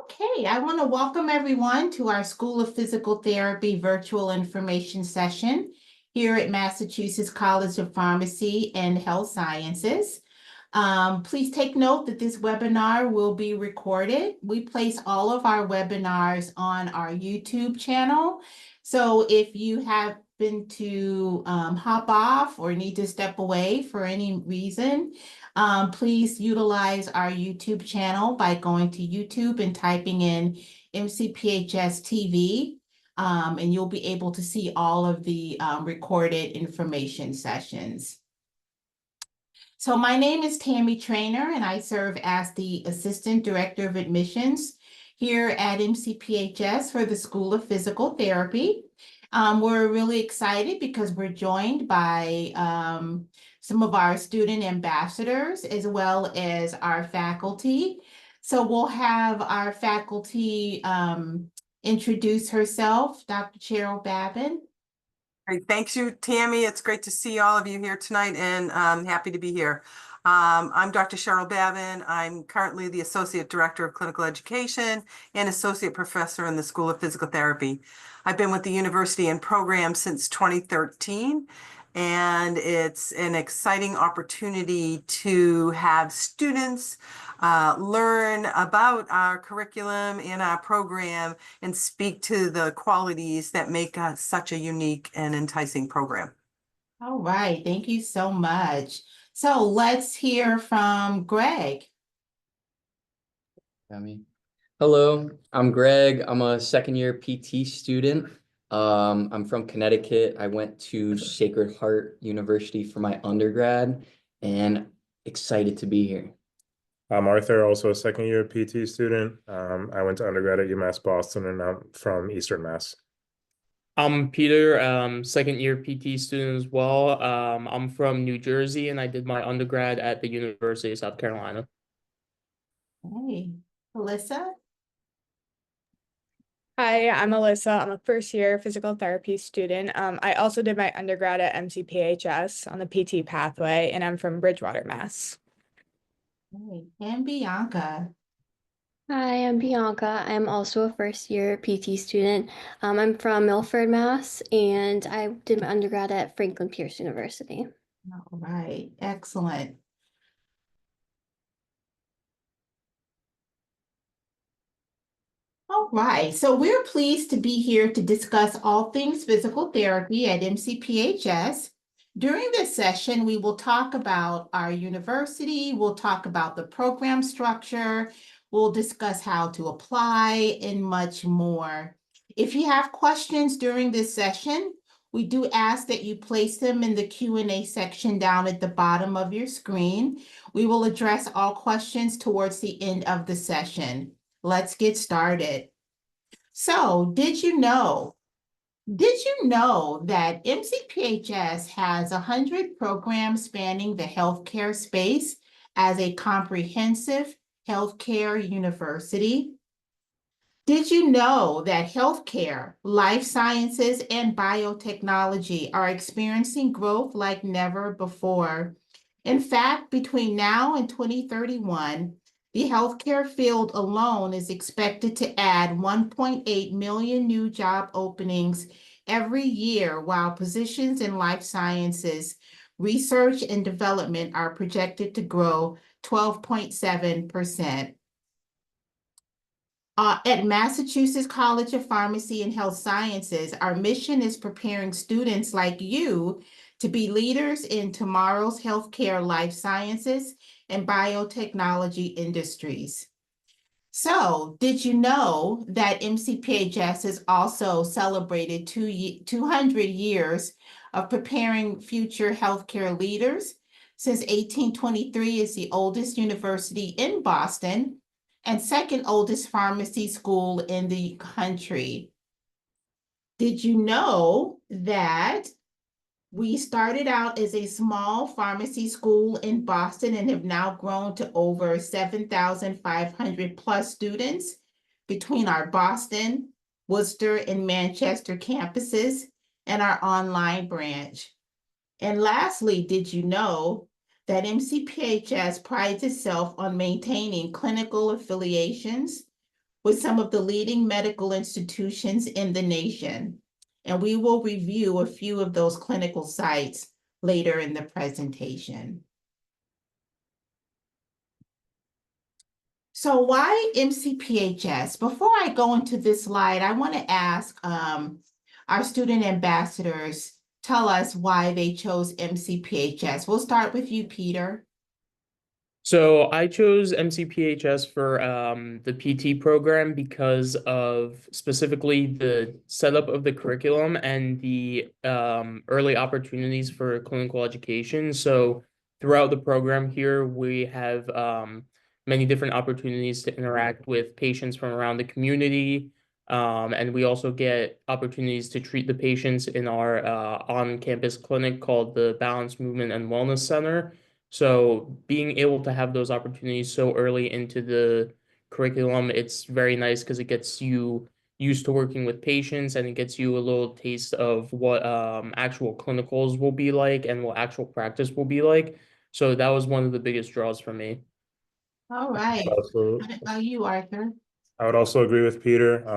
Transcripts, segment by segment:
Okay, I want to welcome everyone to our School of Physical Therapy virtual information session here at Massachusetts College of Pharmacy and Health Sciences. Please take note that this webinar will be recorded. We place all of our webinars on our YouTube channel. So if you happen to hop off or need to step away for any reason, please utilize our YouTube channel by going to YouTube and typing in MCPHS TV, and you'll be able to see all of the recorded information sessions. So my name is Tammy Trainer, and I serve as the Assistant Director of Admissions here at MCPHS for the School of Physical Therapy. We're really excited because we're joined by some of our student ambassadors as well as our faculty. So we'll have our faculty introduce herself, Dr. Cheryl Babin. Great. Thanks you, Tammy. It's great to see all of you here tonight, and I'm happy to be here. I'm Dr. Cheryl Babin. I'm currently the Associate Director of Clinical Education and Associate Professor in the School of Physical Therapy. I've been with the university and program since 2013, and it's an exciting opportunity to have students learn about our curriculum and our program and speak to the qualities that make us such a unique and enticing program. All right, thank you so much. So let's hear from Greg. Hello, I'm Greg. I'm a second year PT student. I'm from Connecticut. I went to Sacred Heart University for my undergrad and excited to be here. I'm Arthur, also a second year PT student. I went to undergrad at UMass Boston, and I'm from Eastern Mass. I'm Peter, second year PT student as well. I'm from New Jersey and I did my undergrad at the University of South Carolina. Hey, Alyssa. Hi, I'm Alyssa. I'm a first year physical therapy student. I also did my undergrad at MCPHS on the PT pathway, and I'm from Bridgewater, Mass. Hey, and Bianca. Hi, I'm Bianca. I'm also a first year PT student. I'm from Milford, Mass, and I did my undergrad at Franklin Pierce University. All right, excellent. All right, so we're pleased to be here to discuss all things physical therapy at MCPHS. During this session, we will talk about our university, we'll talk about the program structure, we'll discuss how to apply, and much more. If you have questions during this session, we do ask that you place them in the Q&A section down at the bottom of your screen. We will address all questions towards the end of the session. Let's get started. So, did you know that MCPHS has 100 programs spanning the healthcare space as a comprehensive healthcare university? Did you know that healthcare, life sciences, and biotechnology are experiencing growth like never before? In fact, between now and 2031, the healthcare field alone is expected to add 1.8 million new job openings every year, while positions in life sciences, research and development are projected to grow 12.7%. At Massachusetts College of Pharmacy and Health Sciences, our mission is preparing students like you to be leaders in tomorrow's healthcare, life sciences, and biotechnology industries. So, did you know that MCPHS has also celebrated 200 years of preparing future healthcare leaders? Since 1823 is the oldest university in Boston and second oldest pharmacy school in the country. Did you know that we started out as a small pharmacy school in Boston and have now grown to over 7,500 plus students between our Boston, Worcester, and Manchester campuses and our online branch? And lastly, did you know that MCPHS prides itself on maintaining clinical affiliations with some of the leading medical institutions in the nation. And we will review a few of those clinical sites later in the presentation. So why MCPHS? Before I go into this slide, I want to ask our student ambassadors, tell us why they chose MCPHS. We'll start with you, Peter. So I chose MCPHS for the PT program because of specifically the setup of the curriculum and the early opportunities for clinical education. So throughout the program here, we have many different opportunities to interact with patients from around the community. And we also get opportunities to treat the patients in our on-campus clinic called the Balance Movement and Wellness Center. So being able to have those opportunities so early into the curriculum, it's very nice because it gets you used to working with patients and it gets you a little taste of what actual clinicals will be like and what actual practice will be like. So that was one of the biggest draws for me. All right. Also, How about you, Arthur? I would also agree with Peter.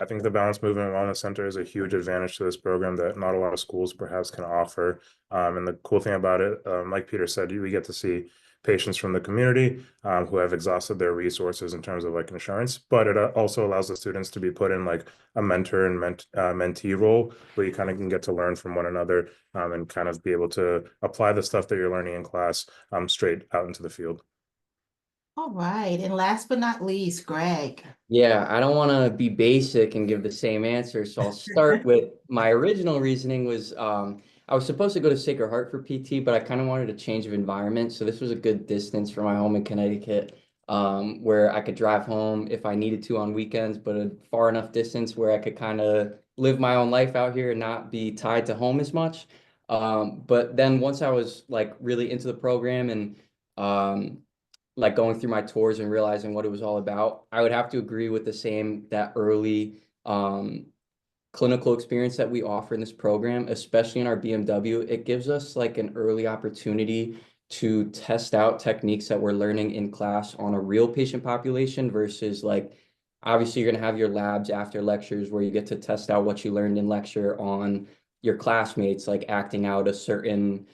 I think the Balance Movement and Wellness Center is a huge advantage to this program that not a lot of schools perhaps can offer. And the cool thing about it, like Peter said, we get to see patients from the community who have exhausted their resources in terms of like insurance, but it also allows the students to be put in like a mentor and mentee role where you kind of can get to learn from one another and kind of be able to apply the stuff that you're learning in class straight out into the field. All right. And last but not least, Greg. Yeah, I don't want to be basic and give the same answer, so I'll start with my original reasoning was I was supposed to go to Sacred Heart for PT, but I kind of wanted a change of environment. So this was a good distance from my home in Connecticut, where I could drive home if I needed to on weekends, but a far enough distance where I could kind of live my own life out here and not be tied to home as much. But then once I was like really into the program and like going through my tours and realizing what it was all about, I would have to agree with that early clinical experience that we offer in this program, especially in our BMW. It gives us like an early opportunity to test out techniques that we're learning in class on a real patient population versus like, obviously you're going to have your labs after lectures where you get to test out what you learned in lecture on your classmates, like acting out a certain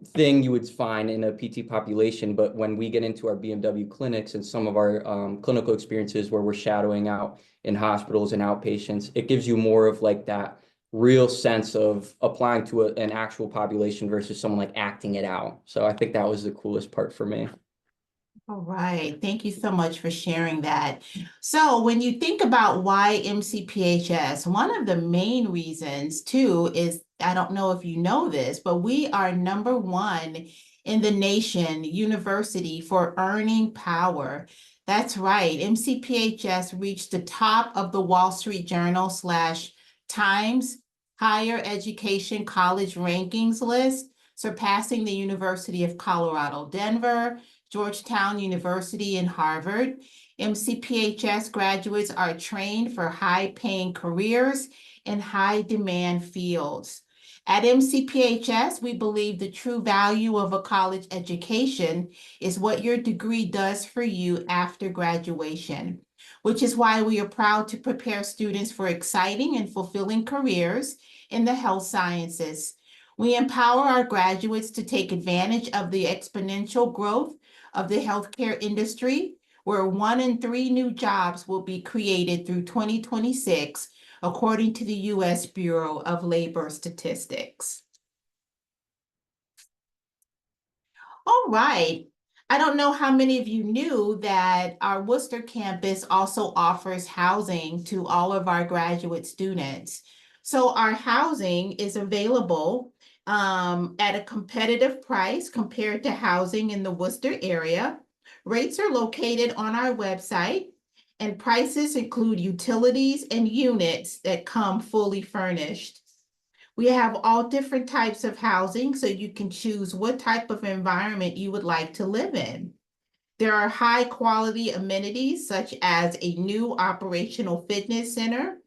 thing you would find in a PT population. But when we get into our BMW clinics and some of our clinical experiences where we're shadowing out in hospitals and outpatients, it gives you more of like that real sense of applying to an actual population versus someone like acting it out. So I think that was the coolest part for me. All right. Thank you so much for sharing that. So when you think about why MCPHS, one of the main reasons too is, I don't know if you know this, but we are #1 in the nation university for earning power. That's right. MCPHS reached the top of the Wall Street Journal /Times Higher Education College Rankings list, surpassing the University of Colorado, Denver, Georgetown University, and Harvard. MCPHS graduates are trained for high-paying careers in high-demand fields. At MCPHS, we believe the true value of a college education is what your degree does for you after graduation, which is why we are proud to prepare students for exciting and fulfilling careers in the health sciences. We empower our graduates to take advantage of the exponential growth of the healthcare industry, where 1 in 3 new jobs will be created through 2026, according to the U.S. Bureau of Labor Statistics. All right. I don't know how many of you knew that our Worcester campus also offers housing to all of our graduate students. So our housing is available at a competitive price compared to housing in the Worcester area. Rates are located on our website, and prices include utilities and units that come fully furnished. We have all different types of housing, so you can choose what type of environment you would like to live in. There are high quality amenities such as a new operational fitness center,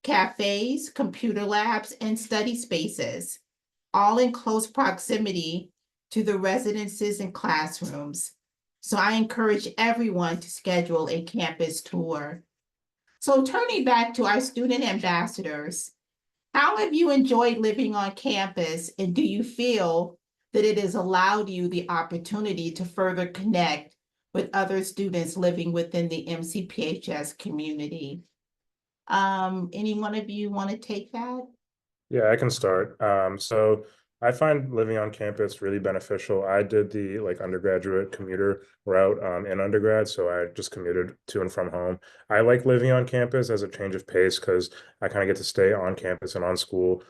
cafes, computer labs, and study spaces, all in close proximity to the residences and classrooms. So I encourage everyone to schedule a campus tour. So turning back to our student ambassadors, how have you enjoyed living on campus, and do you feel that it has allowed you the opportunity to further connect with other students living within the MCPHS community? Any one of you want to take that? Yeah, I can start. So I find living on campus really beneficial. I did the like undergraduate commuter route in undergrad, so I just commuted to and from home. I like living on campus as a change of pace because I kind of get to stay on campus and on school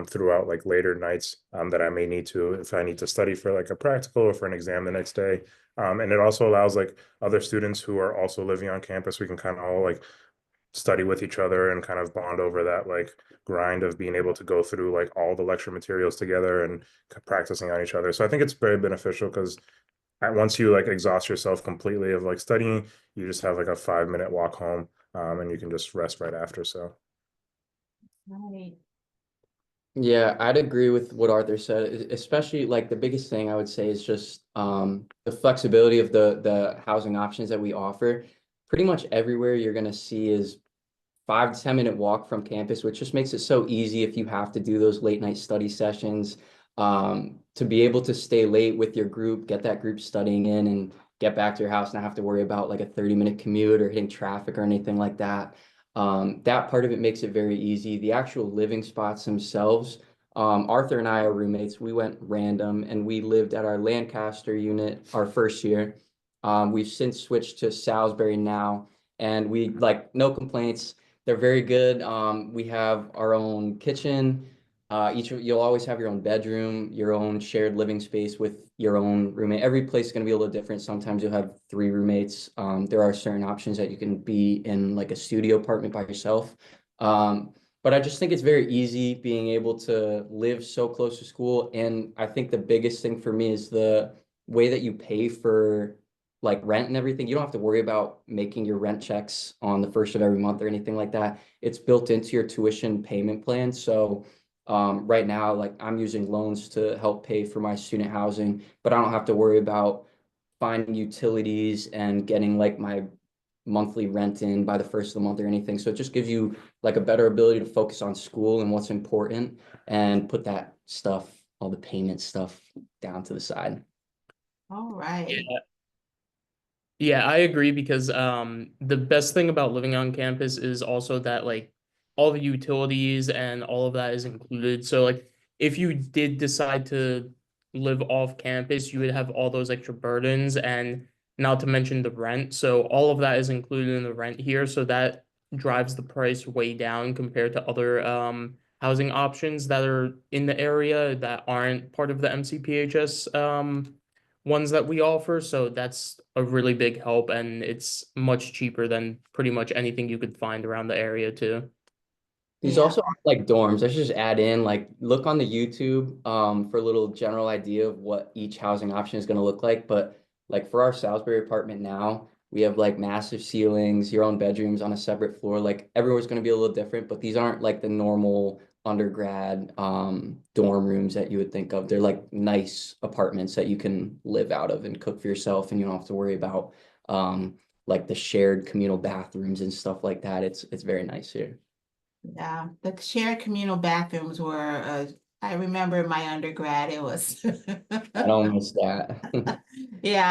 throughout like later nights that I may need to if I need to study for like a practical or for an exam the next day. And it also allows like other students who are also living on campus, we can kind of all like study with each other and kind of bond over that like grind of being able to go through like all the lecture materials together and practicing on each other. So I think it's very beneficial because once you like exhaust yourself completely of like studying, you just have like a 5-minute walk home and you can just rest right after. So Right. Yeah, I'd agree with what Arthur said, especially like the biggest thing I would say is just the flexibility of the housing options that we offer. Pretty much everywhere you're gonna see is 5 to 10 minute walk from campus, which just makes it so easy if you have to do those late night study sessions, to be able to stay late with your group, get that group studying in and get back to your house, not have to worry about like a 30-minute commute or hitting traffic or anything like that. That part of it makes it very easy. The actual living spots themselves, Arthur and I are roommates. We went random and we lived at our Lancaster unit our first year. We've since switched to Salisbury now, and we like no complaints. They're very good. We have our own kitchen. You'll always have your own bedroom, your own shared living space with your own roommate. Every place is going to be a little different. Sometimes you'll have 3 roommates. There are certain options that you can be in like a studio apartment by yourself. But I just think it's very easy being able to live so close to school. And I think the biggest thing for me is the way that you pay for like rent and everything. You don't have to worry about making your rent checks on the first of every month or anything like that. It's built into your tuition payment plan. So right now, like I'm using loans to help pay for my student housing, but I don't have to worry about finding utilities and getting like my monthly rent in by the first of the month or anything. So it just gives you like a better ability to focus on school and what's important and put that stuff, all the payment stuff down to the side. All right. Yeah, I agree because the best thing about living on campus is also that like all the utilities and all of that is included. So like if you did decide to live off campus, you would have all those extra burdens and not to mention the rent. So all of that is included in the rent here. So that drives the price way down compared to other housing options that are in the area that aren't part of the MCPHS ones that we offer. So that's a really big help, and it's much cheaper than pretty much anything you could find around the area too. These Yeah. also aren't like dorms. I should just add in like look on the YouTube for a little general idea of what each housing option is going to look like. But like for our Salisbury apartment now, we have like massive ceilings, your own bedrooms on a separate floor. Like everywhere's going to be a little different, but these aren't like the normal undergrad dorm rooms that you would think of. They're like nice apartments that you can live out of and cook for yourself, and you don't have to worry about like the shared communal bathrooms and stuff like that. It's very nice here. Yeah, the shared communal bathrooms were, I remember in my undergrad, it was. I don't miss that. Yeah,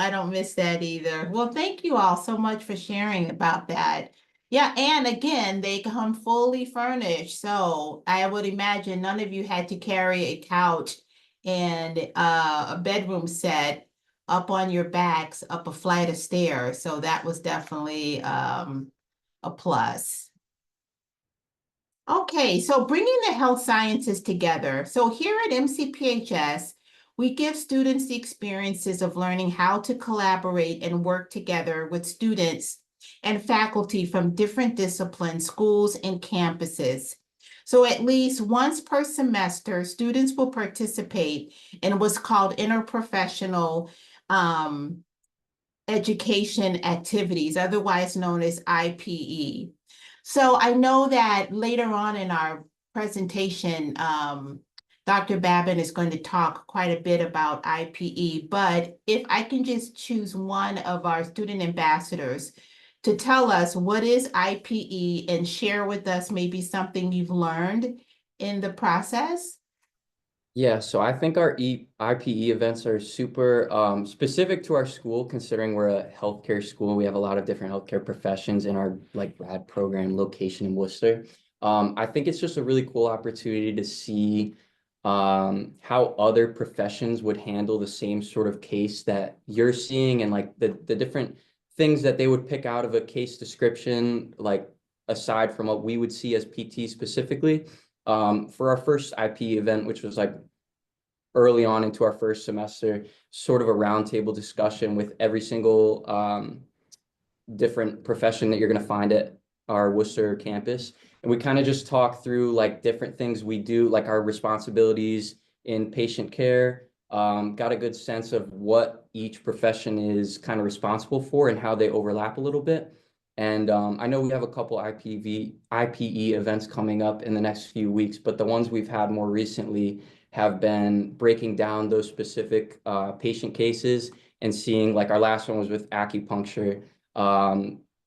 I don't miss that either. Well, thank you all so much for sharing about that. Yeah, and again, they come fully furnished, so I would imagine none of you had to carry a couch and a bedroom set up on your backs up a flight of stairs. So that was definitely a plus. Okay, so bringing the health sciences together. So here at MCPHS, we give students the experiences of learning how to collaborate and work together with students and faculty from different disciplines, schools, and campuses. So at least once per semester, students will participate in what's called interprofessional education activities, otherwise known as IPE. So I know that later on in our presentation, Dr. Babin is going to talk quite a bit about IPE, but if I can just choose one of our student ambassadors to tell us what is IPE and share with us maybe something you've learned in the process. Yeah, so I think our IPE events are super specific to our school, considering we're a healthcare school. We have a lot of different healthcare professions in our like grad program location in Worcester. I think it's just a really cool opportunity to see how other professions would handle the same sort of case that you're seeing, and like the different things that they would pick out of a case description, like aside from what we would see as PT specifically. For our first IPE event, which was like early on into our first semester, sort of a roundtable discussion with every single different profession that you're going to find at our Worcester campus. And we kind of just talk through like different things we do, like our responsibilities in patient care, got a good sense of what each profession is kind of responsible for and how they overlap a little bit. And I know we have a couple IPE events coming up in the next few weeks, but the ones we've had more recently have been breaking down those specific patient cases and seeing, like our last one was with acupuncture,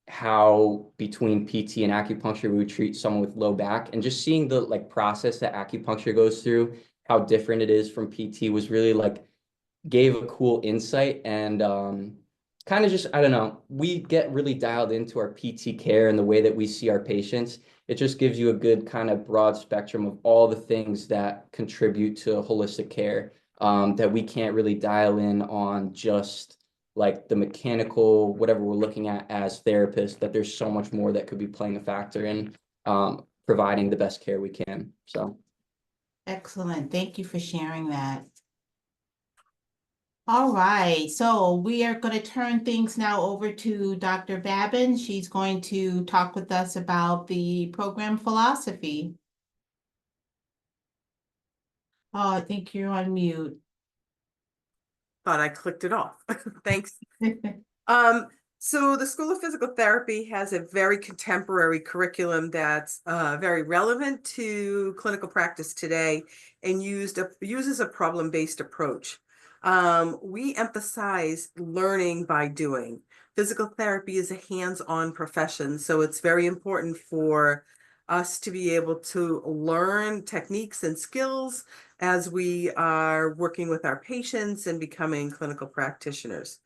how between PT and acupuncture we would treat someone with low back, and just seeing the like process that acupuncture goes through, how different it is from PT was really like gave a cool insight. And kind of just, I don't know, we get really dialed into our PT care and the way that we see our patients. It just gives you a good kind of broad spectrum of all the things that contribute to holistic care, that we can't really dial in on just like the mechanical, whatever we're looking at as therapists, that there's so much more that could be playing a factor in providing the best care we can. So. Excellent. Thank you for sharing that. All right, so we are going to turn things now over to Dr. Babin. She's going to talk with us about the program philosophy. Oh, I think you're on mute. Thought I clicked it off. Thanks. So the School of Physical Therapy has a very contemporary curriculum that's very relevant to clinical practice today and uses a problem-based approach. We emphasize learning by doing. Physical therapy is a hands-on profession, so it's very important for us to be able to learn techniques and skills as we are working with our patients and becoming clinical practitioners.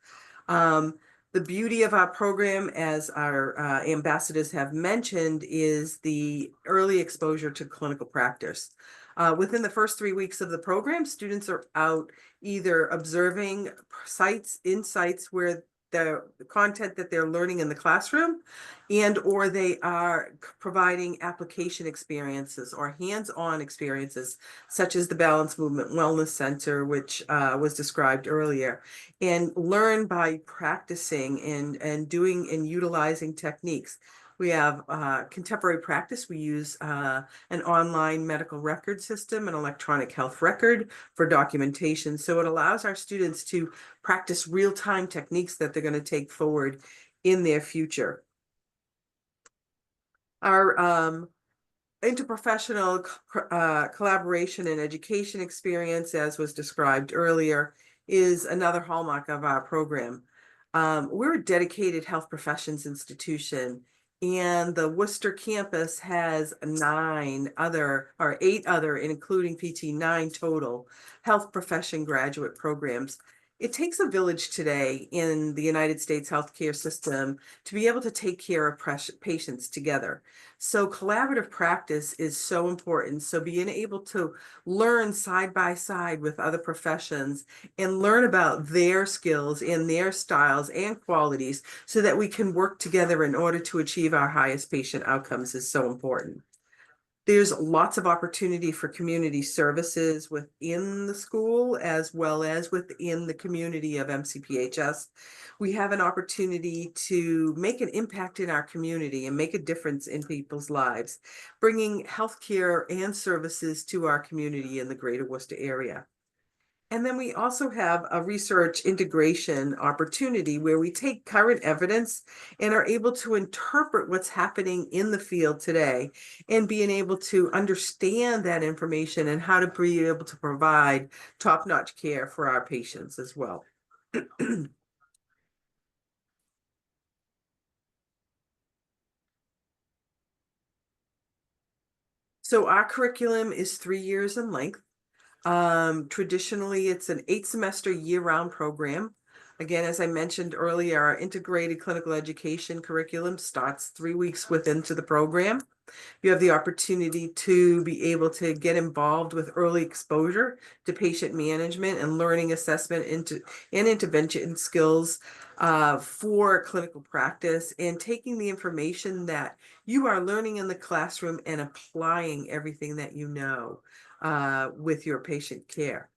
The beauty of our program, as our ambassadors have mentioned, is the early exposure to clinical practice. Within the first 3 weeks of the program, students are out either observing sites where the content that they're learning in the classroom, and or they are providing application experiences or hands-on experiences, such as the Balance Movement Wellness Center, which was described earlier, and learn by practicing and doing and utilizing techniques. We have contemporary practice. We use an online medical record system, an electronic health record for documentation. So it allows our students to practice real-time techniques that they're going to take forward in their future. Our interprofessional collaboration and education experience, as was described earlier, is another hallmark of our program. We're a dedicated health professions institution, and the Worcester campus has 8 other, including PT, 9 total health profession graduate programs. It takes a village today in the United States healthcare system to be able to take care of patients together. So collaborative practice is so important. So being able to learn side by side with other professions and learn about their skills and their styles and qualities so that we can work together in order to achieve our highest patient outcomes is so important. There's lots of opportunity for community services within the school as well as within the community of MCPHS. We have an opportunity to make an impact in our community and make a difference in people's lives, bringing healthcare and services to our community in the greater Worcester area. And then we also have a research integration opportunity where we take current evidence and are able to interpret what's happening in the field today and being able to understand that information and how to be able to provide top-notch care for our patients as well. So our curriculum is 3 years in length. Traditionally, it's an 8-semester year-round program. Again, as I mentioned earlier, our integrated clinical education curriculum starts 3 weeks into the program. You have the opportunity to be able to get involved with early exposure to patient management and learning assessment and intervention skills for clinical practice, and taking the information that you are learning in the classroom and applying everything that you know with your patient care.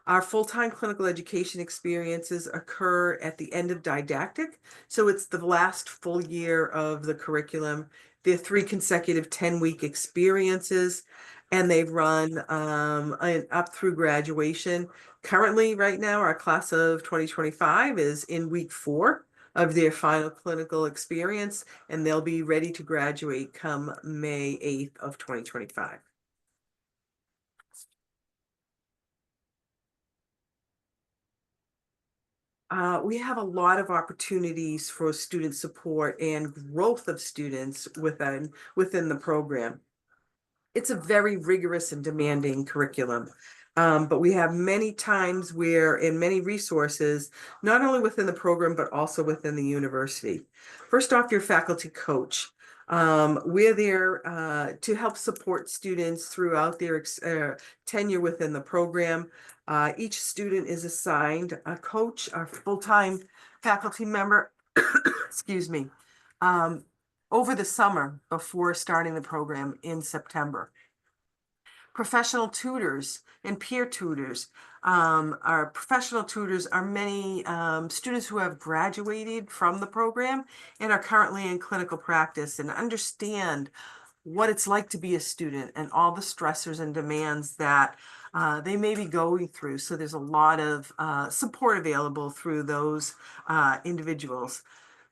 Our full-time clinical education experiences occur at the end of didactic, so it's the last full year of the curriculum. They're 3 consecutive 10-week experiences, and they run up through graduation. Currently, right now, our class of 2025 is in week 4 of their final clinical experience, and they'll be ready to graduate come May 8th of 2025. We have a lot of opportunities for student support and growth of students within the program. It's a very rigorous and demanding curriculum, but we have many times and many resources, not only within the program, but also within the university. First off, your faculty coach. We're there to help support students throughout their tenure within the program. Each student is assigned a coach, a full-time faculty member, excuse me, over the summer before starting the program in September. Professional tutors and peer tutors. Our professional tutors are many students who have graduated from the program and are currently in clinical practice and understand what it's like to be a student and all the stressors and demands that they may be going through. So there's a lot of support available through those individuals.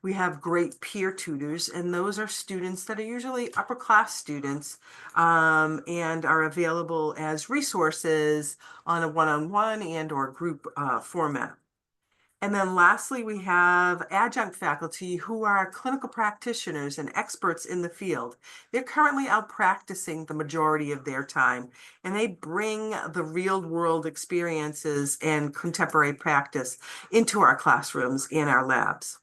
We have great peer tutors, and those are students that are usually upper class students and are available as resources on a one-on-one and or group format. And then lastly, we have adjunct faculty who are clinical practitioners and experts in the field. They're currently out practicing the majority of their time, and they bring the real world experiences and contemporary practice into our classrooms and our labs.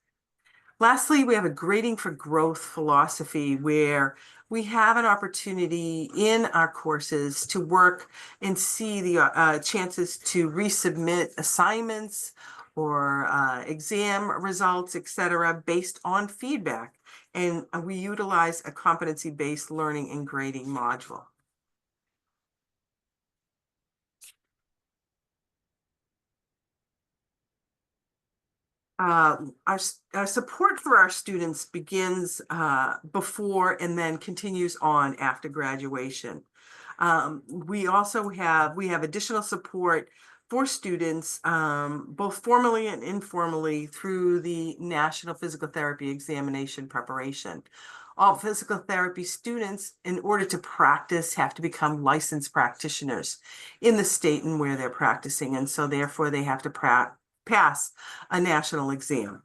Lastly, we have a grading for growth philosophy where we have an opportunity in our courses to work and see the chances to resubmit assignments or exam results, etc., based on feedback. And we utilize a competency-based learning and grading module. Our support for our students begins before and then continues on after graduation. We have additional support for students, both formally and informally, through the National Physical Therapy Examination preparation. All physical therapy students, in order to practice, have to become licensed practitioners in the state and where they're practicing, and so therefore they have to pass a national exam.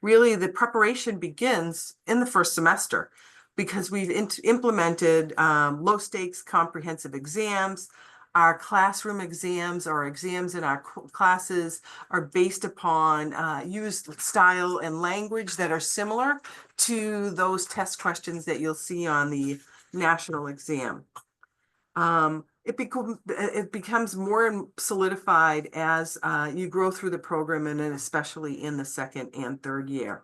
Really, the preparation begins in the first semester because we've implemented low stakes comprehensive exams. Our classroom exams or exams in our classes are based upon used style and language that are similar to those test questions that you'll see on the national exam. It becomes more solidified as you grow through the program, and then especially in the second and third year.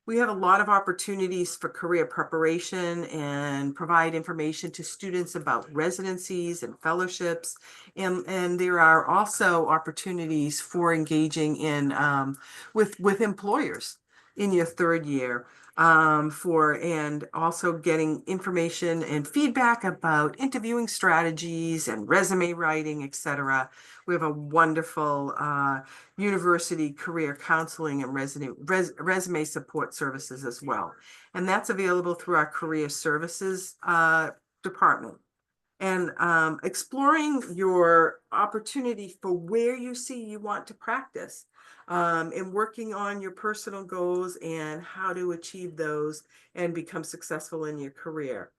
We have a lot of opportunities for career preparation and provide information to students about residencies and fellowships. And there are also opportunities for engaging in with employers in your third year. and also getting information and feedback about interviewing strategies and resume writing, etc. We have a wonderful university career counseling and resume support services as well. And that's available through our career services department. And exploring your opportunity for where you see you want to practice, and working on your personal goals and how to achieve those and become successful in your career.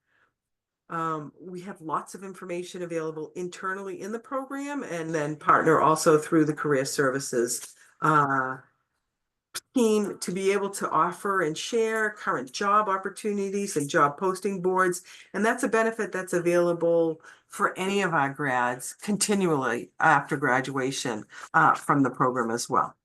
We have lots of information available internally in the program, and then partner also through the career services team to be able to offer and share current job opportunities and job posting boards. And that's a benefit that's available for any of our grads continually after graduation from the program as well.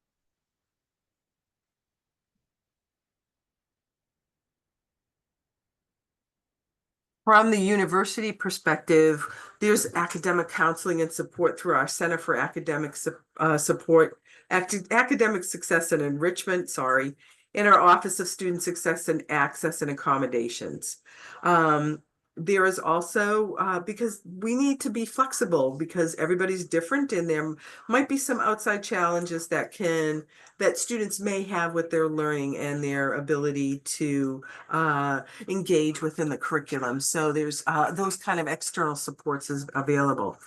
From the university perspective, there's academic counseling and support through our Center for Academic Support, Academic Success and Enrichment, in our Office of Student Success and Access and Accommodations. There is also, because we need to be flexible because everybody's different and there might be some outside challenges that students may have with their learning and their ability to engage within the curriculum. So there's those kind of external supports is available.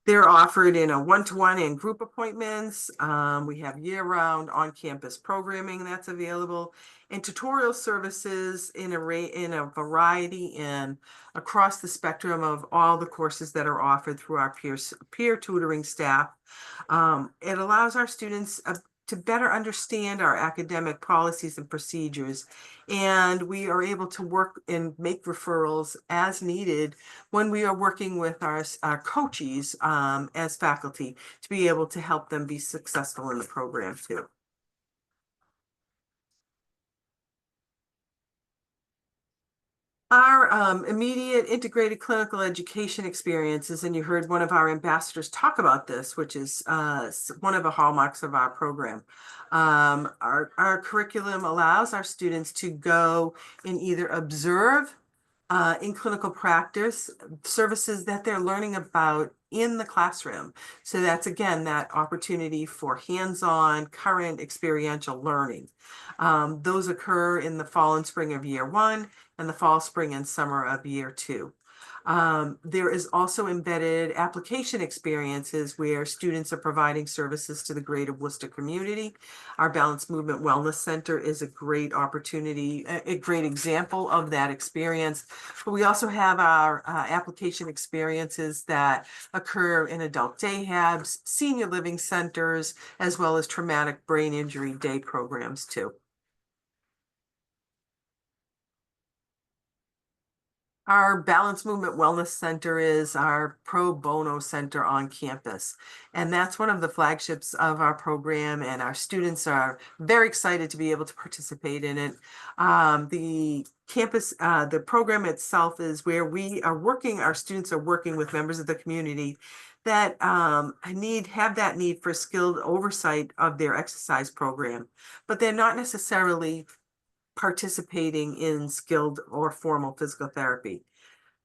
They're offered in a one-to-one and group appointments. We have year-round on-campus programming that's available, and tutorial services in a variety and across the spectrum of all the courses that are offered through our peer tutoring staff. It allows our students to better understand our academic policies and procedures, and we are able to work and make referrals as needed when we are working with our coaches as faculty to be able to help them be successful in the program too. Our immediate integrated clinical education experiences, and you heard one of our ambassadors talk about this, which is one of the hallmarks of our program. Our curriculum allows our students to go and either observe in clinical practice services that they're learning about in the classroom. So that's, again, that opportunity for hands-on, current experiential learning. Those occur in the fall and spring of year one and the fall, spring, and summer of year two. There is also embedded application experiences where students are providing services to the greater Worcester community. Our Balanced Movement Wellness Center is a great opportunity, a great example of that experience. But we also have our application experiences that occur in adult day habs, senior living centers, as well as traumatic brain injury day programs too. Our Balanced Movement Wellness Center is our pro bono center on campus. And that's one of the flagships of our program, and our students are very excited to be able to participate in it. The campus, the program itself is where our students are working with members of the community that have that need for skilled oversight of their exercise program, but they're not necessarily participating in skilled or formal physical therapy.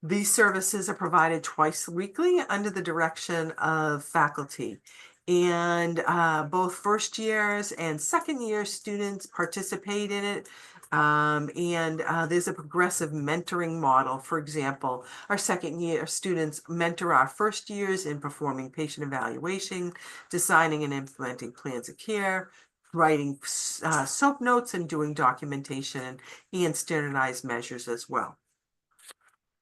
These services are provided twice weekly under the direction of faculty. And both first years and second year students participate in it. There's a progressive mentoring model. For example, our second year students mentor our first years in performing patient evaluation, designing and implementing plans of care, writing SOAP notes, and doing documentation and standardized measures as well.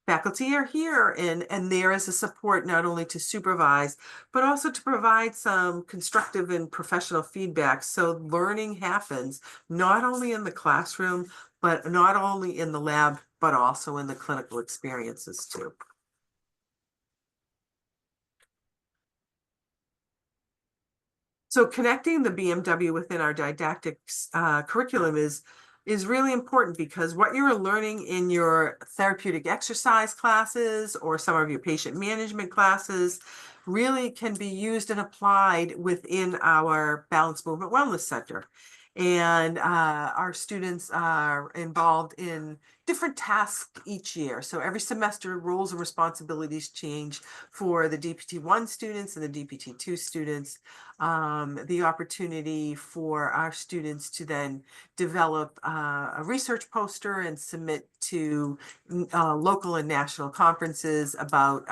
Faculty are here and there is a support not only to supervise, but also to provide some constructive and professional feedback. So learning happens not only in the classroom, but not only in the lab, but also in the clinical experiences too. So connecting the BMW within our didactic curriculum is really important, because what you're learning in your therapeutic exercise classes or some of your patient management classes really can be used and applied within our Balanced Movement Wellness Center. And our students are involved in different tasks each year. So every semester, roles and responsibilities change for the DPT-1 students and the DPT-2 students. The opportunity for our students to then develop a research poster and submit to local and national conferences about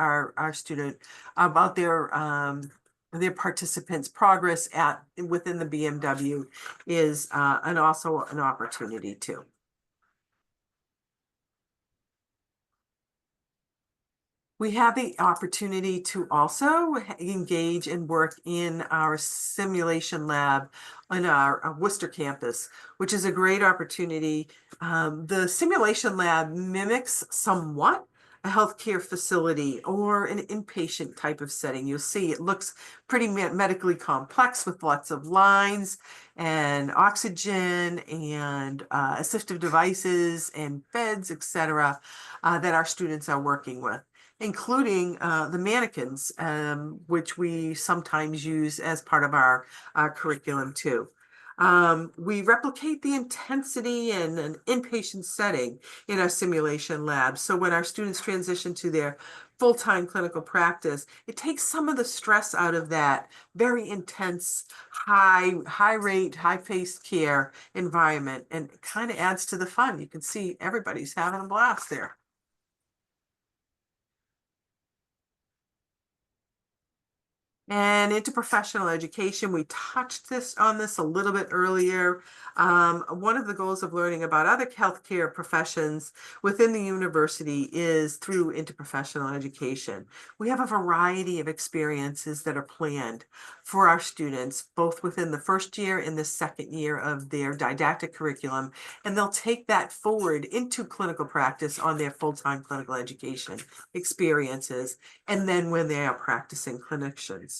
about their participants' progress within the BMW is also an opportunity too. We have the opportunity to also engage and work in our simulation lab on our Worcester campus, which is a great opportunity. The simulation lab mimics somewhat a healthcare facility or an inpatient type of setting. You'll see it looks pretty medically complex with lots of lines and oxygen and assistive devices and beds, etc., that our students are working with, including the mannequins, which we sometimes use as part of our curriculum too. We replicate the intensity in an inpatient setting in our simulation lab. So when our students transition to their full-time clinical practice, it takes some of the stress out of that very intense, high rate, high-paced care environment, and it kind of adds to the fun. You can see everybody's having a blast there. And interprofessional education, we touched on this a little bit earlier. One of the goals of learning about other healthcare professions within the university is through interprofessional education. We have a variety of experiences that are planned for our students, both within the first year and the second year of their didactic curriculum, and they'll take that forward into clinical practice on their full-time clinical education experiences, and then when they are practicing clinicians.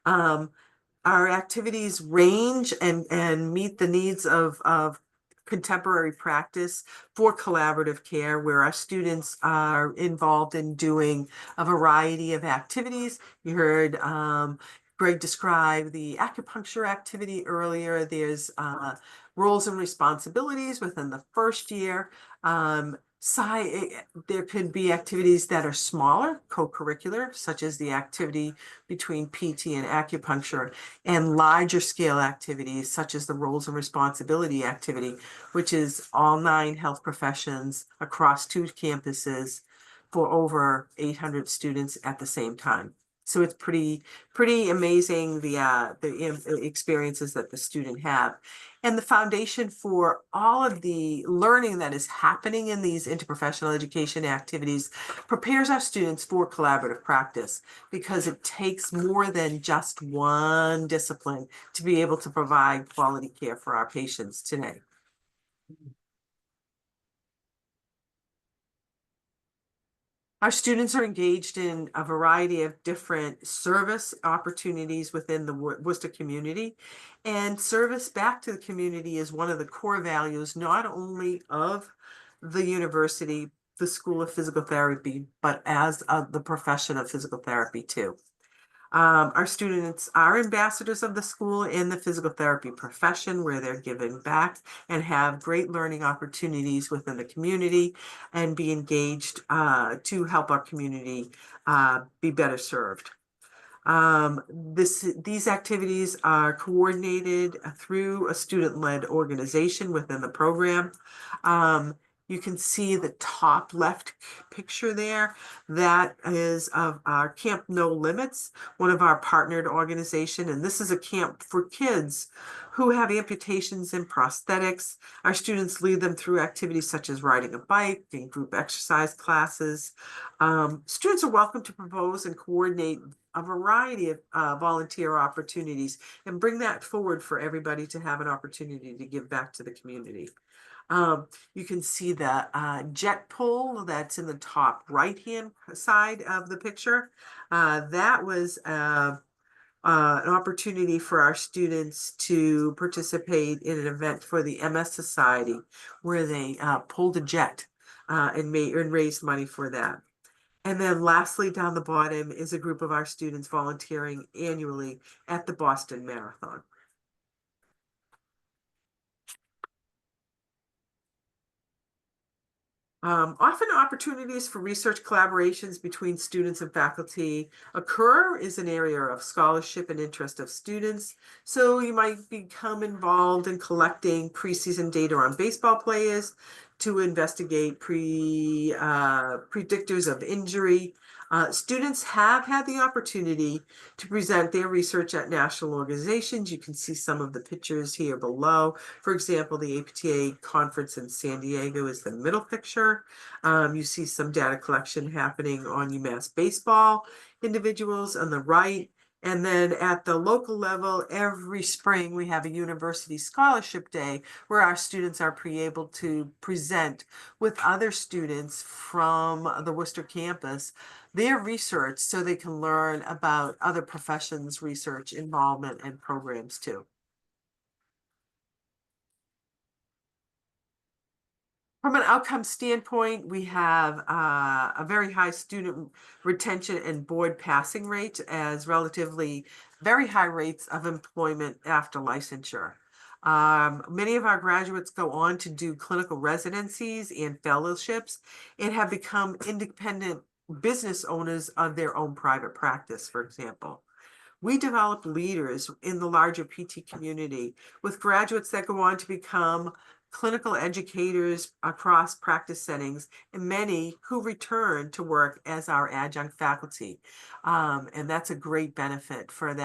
Our activities range and meet the needs of contemporary practice for collaborative care, where our students are involved in doing a variety of activities. You heard Greg describe the acupuncture activity earlier. There's roles and responsibilities within the first year. There could be activities that are smaller, co-curricular, such as the activity between PT and acupuncture, and larger scale activities, such as the roles and responsibility activity, which is all 9 health professions across 2 campuses for over 800 students at the same time. So it's pretty amazing the experiences that the student have. And the foundation for all of the learning that is happening in these interprofessional education activities prepares our students for collaborative practice, because it takes more than just one discipline to be able to provide quality care for our patients today. Our students are engaged in a variety of different service opportunities within the Worcester community, and service back to the community is one of the core values, not only of the university, the School of Physical Therapy, but as the profession of physical therapy too. Our students are ambassadors of the school in the physical therapy profession, where they're giving back and have great learning opportunities within the community and be engaged to help our community be better served. These activities are coordinated through a student-led organization within the program. You can see the top left picture there. That is of our Camp No Limits, one of our partnered organizations. And this is a camp for kids who have amputations and prosthetics. Our students lead them through activities such as riding a bike and group exercise classes. Students are welcome to propose and coordinate a variety of volunteer opportunities and bring that forward for everybody to have an opportunity to give back to the community. You can see the jet pole that's in the top right-hand side of the picture. That was an opportunity for our students to participate in an event for the MS Society, where they pulled a jet and raised money for that. And then lastly, down the bottom is a group of our students volunteering annually at the Boston Marathon. Often opportunities for research collaborations between students and faculty occur is an area of scholarship and interest of students. So you might become involved in collecting preseason data on baseball players to investigate predictors of injury. Students have had the opportunity to present their research at national organizations. You can see some of the pictures here below. For example, the APTA conference in San Diego is the middle picture. You see some data collection happening on UMass baseball individuals on the right. And then at the local level, every spring we have a university scholarship day where our students are able to present with other students from the Worcester campus their research so they can learn about other professions' research involvement and programs too. From an outcome standpoint, we have a very high student retention and board passing rate as relatively very high rates of employment after licensure. Many of our graduates go on to do clinical residencies and fellowships and have become independent business owners of their own private practice, for example. We develop leaders in the larger PT community with graduates that go on to become clinical educators across practice settings, and many who return to work as our adjunct faculty. And that's a great benefit for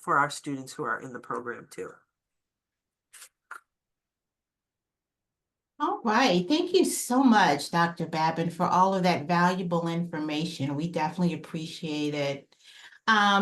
our students who are in the program too. All right, thank you so much, Dr. Babin, for all of that valuable information. We definitely appreciate it.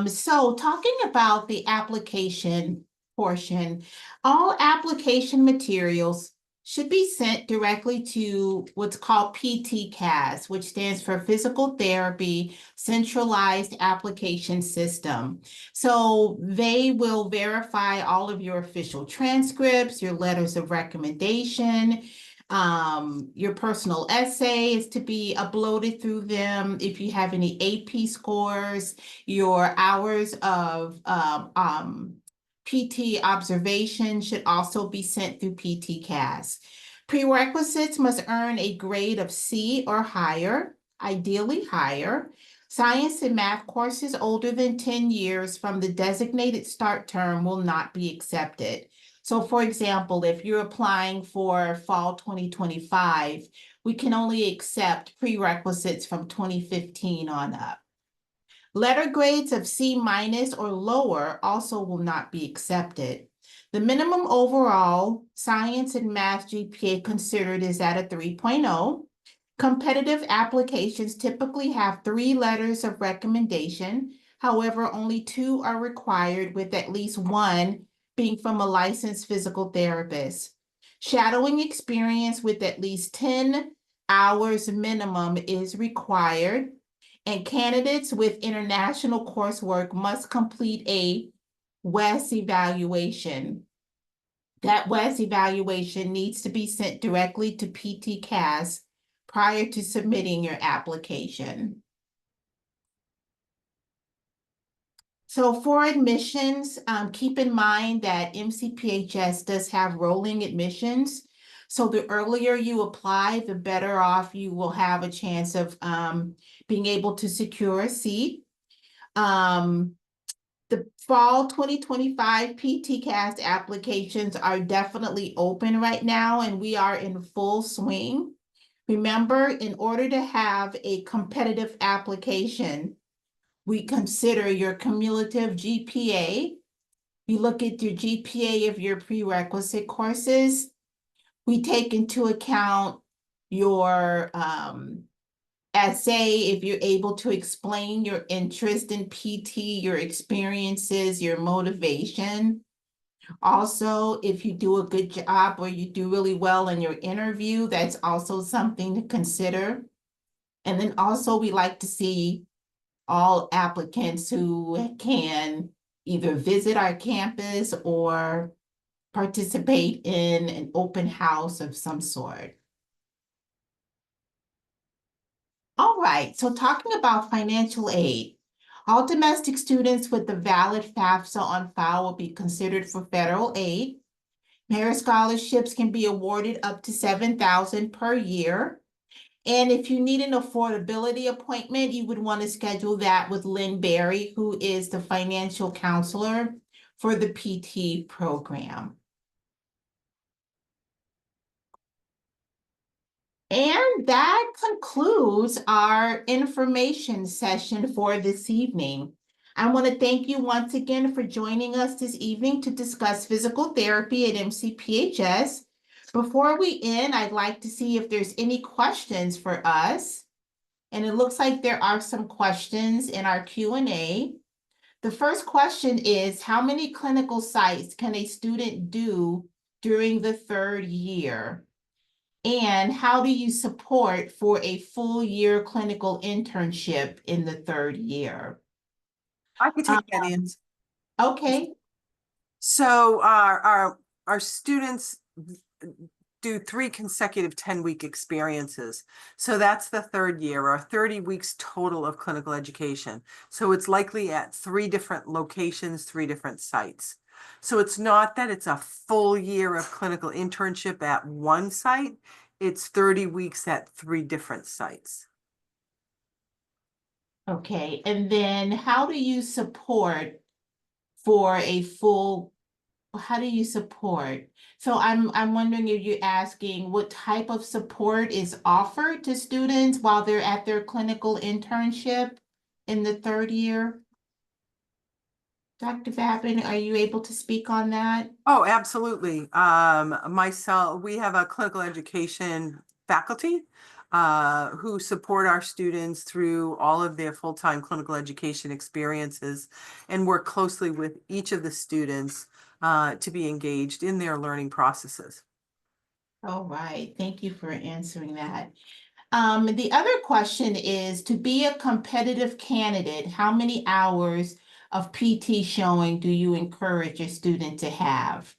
So talking about the application portion, all application materials should be sent directly to what's called PTCAS, which stands for Physical Therapy Centralized Application System. So they will verify all of your official transcripts, your letters of recommendation, your personal essay is to be uploaded through them. If you have any AP scores, your hours of PT observation should also be sent through PTCAS. Prerequisites must earn a grade of C or higher, ideally higher. Science and math courses older than 10 years from the designated start term will not be accepted. So for example, if you're applying for fall 2025, we can only accept prerequisites from 2015 on up. Letter grades of C- or lower also will not be accepted. The minimum overall science and math GPA considered is at a 3.0. Competitive applications typically have 3 letters of recommendation. However, only 2 are required, with at least 1 being from a licensed physical therapist. Shadowing experience with at least 10 hours minimum is required, and candidates with international coursework must complete a WES evaluation. That WES evaluation needs to be sent directly to PTCAS prior to submitting your application. So for admissions, keep in mind that MCPHS does have rolling admissions. So the earlier you apply, the better off you will have a chance of being able to secure a seat. The fall 2025 PTCAS applications are definitely open right now, and we are in full swing. Remember, in order to have a competitive application, we consider your cumulative GPA. We look at your GPA of your prerequisite courses. We take into account your essay, if you're able to explain your interest in PT, your experiences, your motivation. Also, if you do a good job or you do really well in your interview, that's also something to consider. And then also we like to see all applicants who can either visit our campus or participate in an open house of some sort. All right, so talking about financial aid, all domestic students with the valid FAFSA on file will be considered for federal aid. Merit scholarships can be awarded up to $7,000 per year. And if you need an affordability appointment, you would want to schedule that with Lynn Berry, who is the financial counselor for the PT program. And that concludes our information session for this evening. I want to thank you once again for joining us this evening to discuss physical therapy at MCPHS. Before we end, I'd like to see if there's any questions for us. And it looks like there are some questions in our Q&A. The first question is, how many clinical sites can a student do during the third year? And how do you support for a full year clinical internship in the third year? I can take that, Ann. Okay, So our students do 3 consecutive 10-week experiences. So that's the third year, or 30 weeks total of clinical education. So it's likely at 3 different locations, 3 different sites. So it's not that it's a full year of clinical internship at one site. It's 30 weeks at 3 different sites. okay. And then how do you support for a full, how do you support? So I'm wondering if you're asking what type of support is offered to students while they're at their clinical internship in the third year? Dr. Babin, are you able to speak on that? Oh, absolutely. We have a clinical education faculty who support our students through all of their full-time clinical education experiences and work closely with each of the students to be engaged in their learning processes. All right, thank you for answering that. The other question is, to be a competitive candidate, how many hours of PT showing do you encourage a student to have?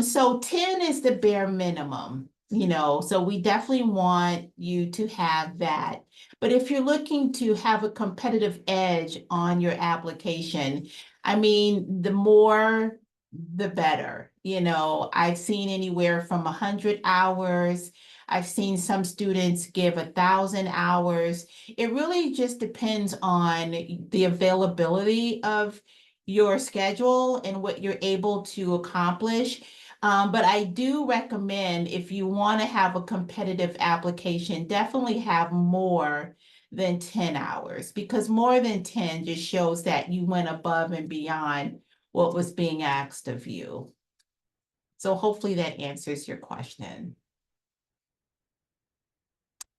So 10 is the bare minimum, so we definitely want you to have that. But if you're looking to have a competitive edge on your application, I mean, the more, the better. I've seen anywhere from 100 hours. I've seen some students give 1,000 hours. It really just depends on the availability of your schedule and what you're able to accomplish. But I do recommend, if you want to have a competitive application, definitely have more than 10 hours, because more than 10 just shows that you went above and beyond what was being asked of you. So hopefully that answers your question.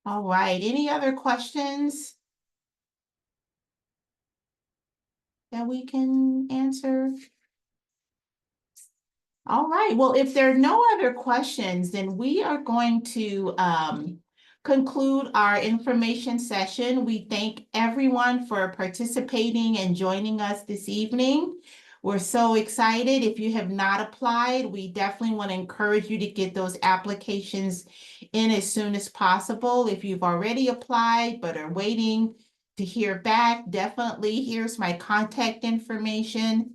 All right, any other questions that we can answer? All right, well, if there are no other questions, then we are going to conclude our information session. We thank everyone for participating and joining us this evening. We're so excited. If you have not applied, we definitely want to encourage you to get those applications in as soon as possible. If you've already applied but are waiting to hear back, definitely here's my contact information.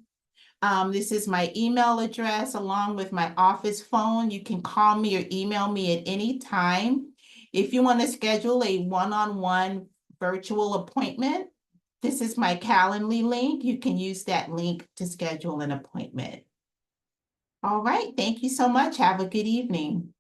This is my email address along with my office phone. You can call me or email me at any time. If you want to schedule a one-on-one virtual appointment, this is my Calendly link. You can use that link to schedule an appointment. All right, thank you so much. Have a good evening.